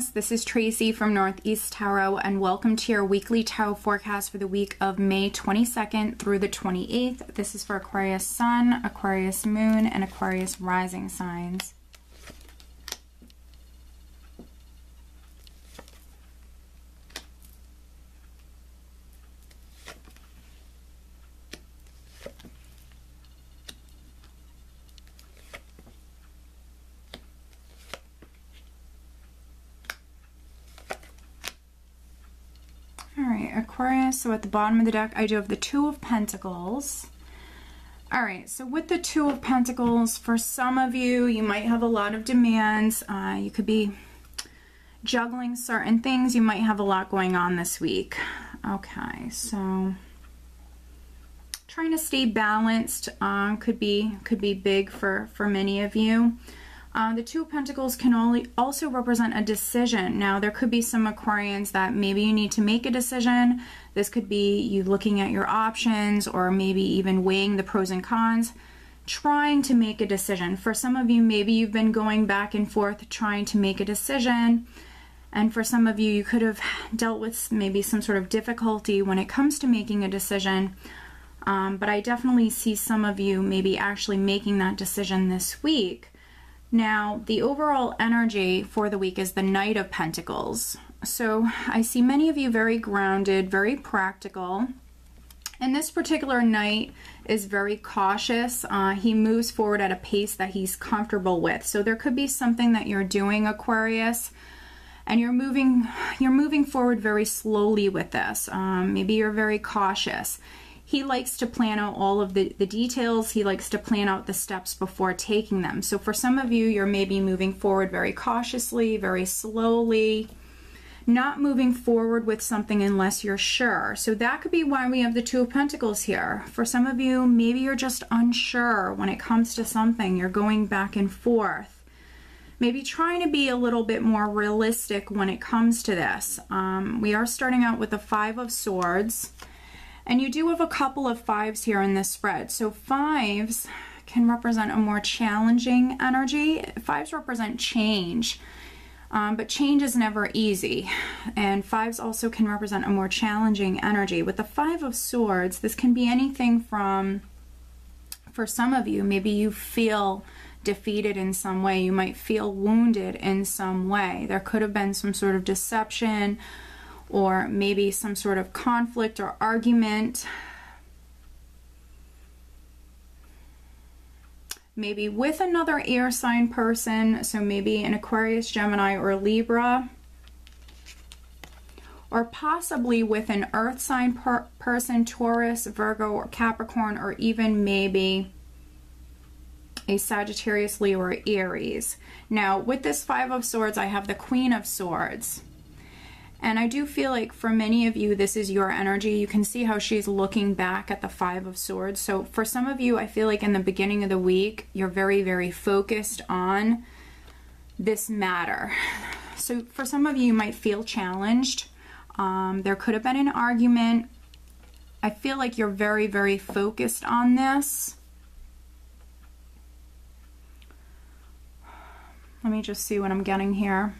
Aquarius, this is Tracy from Northeast Tarot, and welcome to your weekly tarot forecast for the week of May 22nd through the 28th. This is for Aquarius Sun, Aquarius Moon, and Aquarius Rising signs. Alright, Aquarius, so at the bottom of the deck, I do have the Two of Pentacles. Alright, so with the Two of Pentacles, for some of you, you might have a lot of demands. You could be juggling certain things. You might have a lot going on this week. Okay, so trying to stay balanced could be big for many of you. The Two of Pentacles can also represent a decision. Now, there could be some Aquarians that maybe you need to make a decision. This could be you looking at your options, or maybe even weighing the pros and cons, trying to make a decision. For some of you, maybe you've been going back and forth trying to make a decision. And for some of you, you could have dealt with maybe some sort of difficulty when it comes to making a decision. But I definitely see some of you maybe actually making that decision this week. Now, the overall energy for the week is the Knight of Pentacles. So I see many of you very grounded, very practical. And this particular Knight is very cautious. He moves forward at a pace that he's comfortable with. So there could be something that you're doing, Aquarius, and you're moving forward very slowly with this. Maybe you're very cautious. He likes to plan out all of the details. He likes to plan out the steps before taking them. So for some of you, you're maybe moving forward very cautiously, very slowly, not moving forward with something unless you're sure. So that could be why we have the Two of Pentacles here. For some of you, maybe you're just unsure when it comes to something. You're going back and forth. Maybe trying to be a little bit more realistic when it comes to this. We are starting out with the Five of Swords. And you do have a couple of fives here in this spread. So fives can represent a more challenging energy. Fives represent change, but change is never easy. And fives also can represent a more challenging energy. With the Five of Swords, this can be anything from, for some of you, maybe you feel defeated in some way. You might feel wounded in some way. There could have been some sort of deception, or maybe some sort of conflict or argument. Maybe with another air sign person, so maybe an Aquarius, Gemini, or Libra. Or possibly with an earth sign person, Taurus, Virgo, or Capricorn, or even maybe a Sagittarius, Leo, or Aries. Now, with this Five of Swords, I have the Queen of Swords. And I do feel like for many of you, this is your energy. You can see how she's looking back at the Five of Swords. So for some of you, I feel like in the beginning of the week, you're very, very focused on this matter. So for some of you, you might feel challenged. There could have been an argument. I feel like you're very, very focused on this. Let me just see what I'm getting here.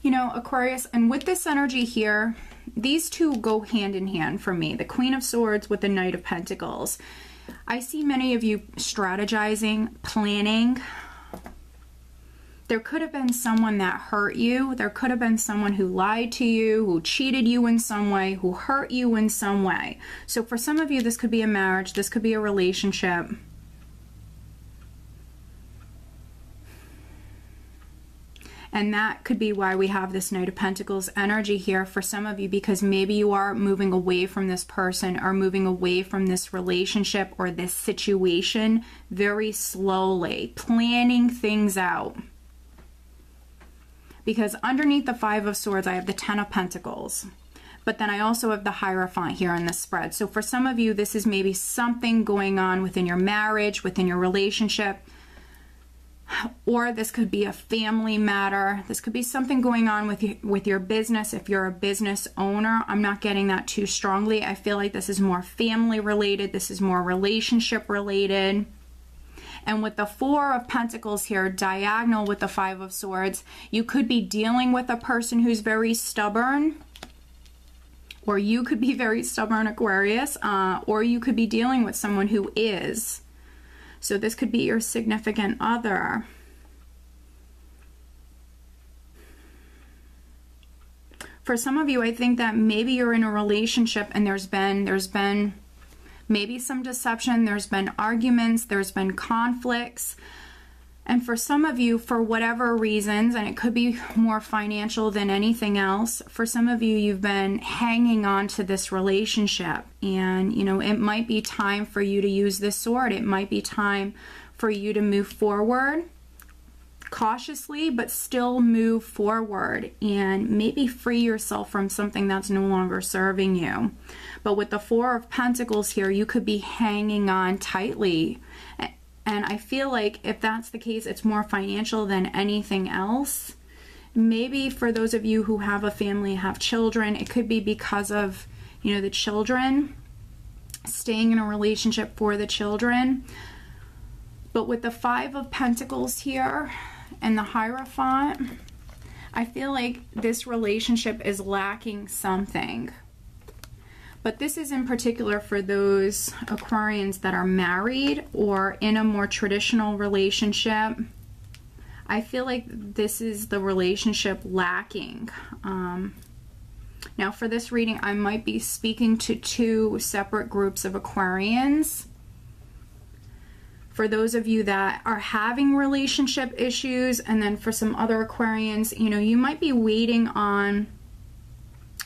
You know, Aquarius, and with this energy here, these two go hand in hand for me. The Queen of Swords with the Knight of Pentacles. I see many of you strategizing, planning. There could have been someone that hurt you. There could have been someone who lied to you, who cheated you in some way, who hurt you in some way. So for some of you, this could be a marriage. This could be a relationship. And that could be why we have this Knight of Pentacles energy here for some of you, because maybe you are moving away from this person or moving away from this relationship or this situation very slowly, planning things out. Because underneath the Five of Swords, I have the Ten of Pentacles. But then I also have the Hierophant here in this spread. So for some of you, this is maybe something going on within your marriage, within your relationship. Or this could be a family matter. This could be something going on with your business. If you're a business owner, I'm not getting that too strongly. I feel like this is more family related. This is more relationship related. And with the Four of Pentacles here, diagonal with the Five of Swords, you could be dealing with a person who's very stubborn, or you could be very stubborn, Aquarius, or you could be dealing with someone who is. So this could be your significant other. For some of you, I think that maybe you're in a relationship and there's been maybe some deception, there's been arguments, there's been conflicts. And for some of you, for whatever reasons, and it could be more financial than anything else, for some of you, you've been hanging on to this relationship. And, you know, it might be time for you to use this sword. It might be time for you to move forward cautiously, but still move forward and maybe free yourself from something that's no longer serving you. But with the Four of Pentacles here, you could be hanging on tightly. And I feel like if that's the case, it's more financial than anything else. Maybe for those of you who have a family, have children, it could be because of, you know, the children, staying in a relationship for the children. But with the Five of Pentacles here and the Hierophant, I feel like this relationship is lacking something. But this is in particular for those Aquarians that are married or in a more traditional relationship. I feel like this is the relationship lacking. Now for this reading, I might be speaking to two separate groups of Aquarians. For those of you that are having relationship issues, and then for some other Aquarians, you know, you might be waiting on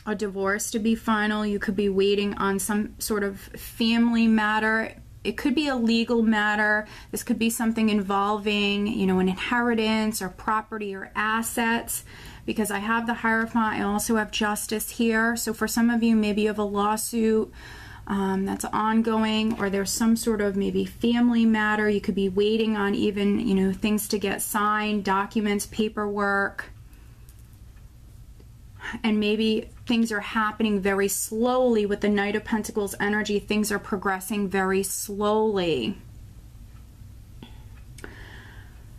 a divorce to be final. You could be waiting on some sort of family matter. It could be a legal matter. This could be something involving, you know, an inheritance or property or assets. Because I have the Hierophant, I also have Justice here. So for some of you, maybe you have a lawsuit that's ongoing, or there's some sort of maybe family matter. You could be waiting on even, you know, things to get signed, documents, paperwork. And maybe things are happening very slowly with the Knight of Pentacles energy. Things are progressing very slowly.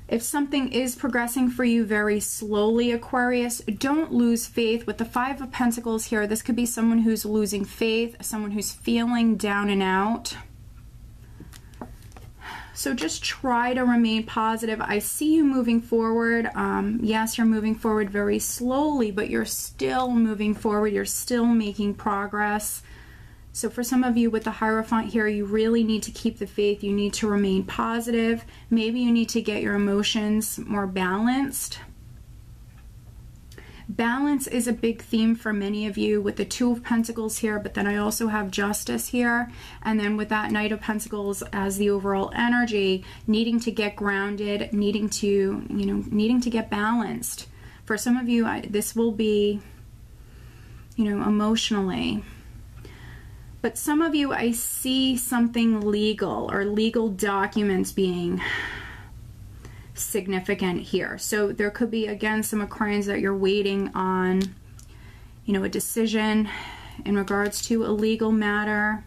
If something is progressing for you very slowly, Aquarius, don't lose faith. With the Five of Pentacles here, this could be someone who's losing faith, someone who's feeling down and out. So just try to remain positive. I see you moving forward. Yes, you're moving forward very slowly, but you're still moving forward. You're still making progress. So for some of you with the Hierophant here, you really need to keep the faith. You need to remain positive. Maybe you need to get your emotions more balanced. Balance is a big theme for many of you with the Two of Pentacles here, but then I also have Justice here. And then with that Knight of Pentacles as the overall energy, needing to get grounded, needing to, you know, needing to get balanced. For some of you, this will be, you know, emotionally. But some of you, I see something legal or legal documents being significant here. So there could be, again, some Aquarians that you're waiting on, you know, a decision in regards to a legal matter.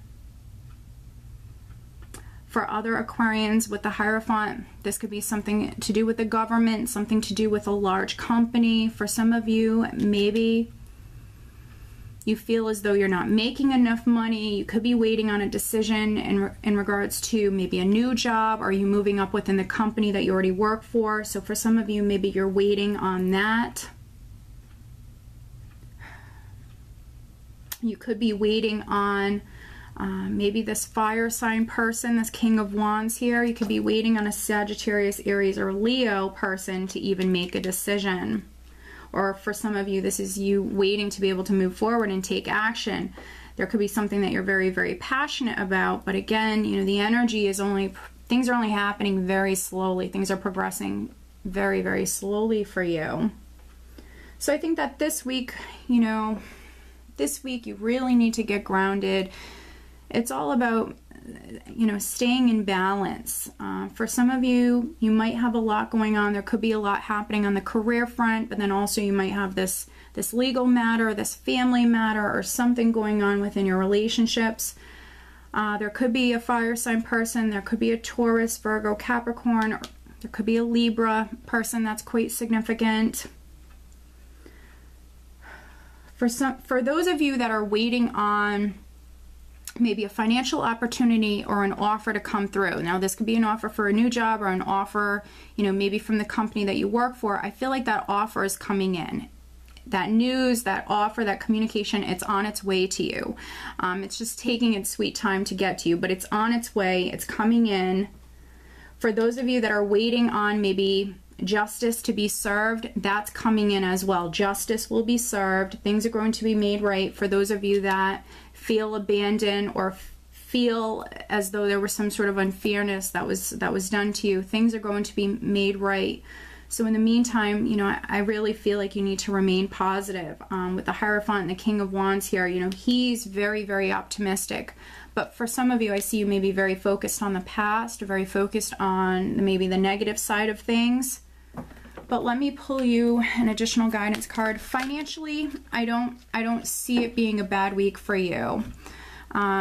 For other Aquarians with the Hierophant, this could be something to do with the government, something to do with a large company. For some of you, maybe you feel as though you're not making enough money. You could be waiting on a decision in regards to maybe a new job, or you moving up within the company that you already work for. So for some of you, maybe you're waiting on that. You could be waiting on maybe this fire sign person, this King of Wands here. You could be waiting on a Sagittarius, Aries, or Leo person to even make a decision. Or for some of you, this is you waiting to be able to move forward and take action. There could be something that you're very, very passionate about. But again, you know, the energy is things are only happening very slowly. Things are progressing very, very slowly for you. So I think that this week, you know, this week you really need to get grounded. It's all about, you know, staying in balance. For some of you, you might have a lot going on. There could be a lot happening on the career front, but then also you might have this legal matter, this family matter, or something going on within your relationships. There could be a fire sign person, there could be a Taurus, Virgo, Capricorn, or there could be a Libra person that's quite significant. For those of you that are waiting on maybe a financial opportunity or an offer to come through. Now, this could be an offer for a new job or an offer, you know, maybe from the company that you work for. I feel like that offer is coming in. That news, that offer, that communication, it's on its way to you. It's just taking its sweet time to get to you, but it's on its way. It's coming in. For those of you that are waiting on maybe justice to be served, that's coming in as well. Justice will be served. Things are going to be made right. For those of you that feel abandoned or feel as though there was some sort of unfairness that was done to you, things are going to be made right. So in the meantime, you know, I really feel like you need to remain positive. With the Hierophant and the King of Wands here, you know, he's very, very optimistic. But for some of you, I see you maybe very focused on the past, very focused on maybe the negative side of things. But let me pull you an additional guidance card. Financially, I don't see it being a bad week for you.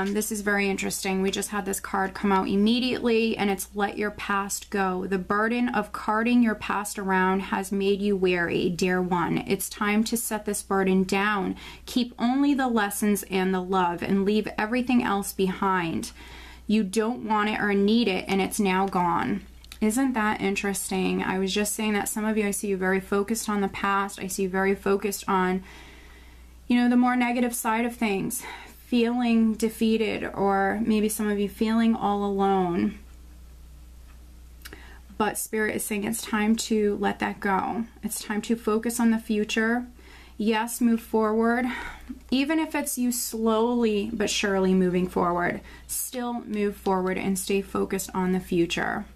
This is very interesting. We just had this card come out immediately, and it's let your past go. The burden of carting your past around has made you weary, dear one. It's time to set this burden down. Keep only the lessons and the love and leave everything else behind. You don't want it or need it, and it's now gone. Isn't that interesting? I was just saying that some of you, I see you very focused on the past. I see you very focused on, you know, the more negative side of things. Feeling defeated, or maybe some of you feeling all alone. But Spirit is saying it's time to let that go. It's time to focus on the future. Yes, move forward. Even if it's you slowly but surely moving forward, still move forward and stay focused on the future.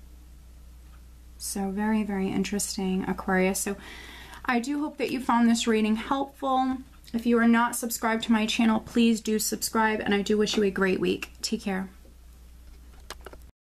So very, very interesting, Aquarius. So I do hope that you found this reading helpful. If you are not subscribed to my channel, please do subscribe, and I do wish you a great week. Take care.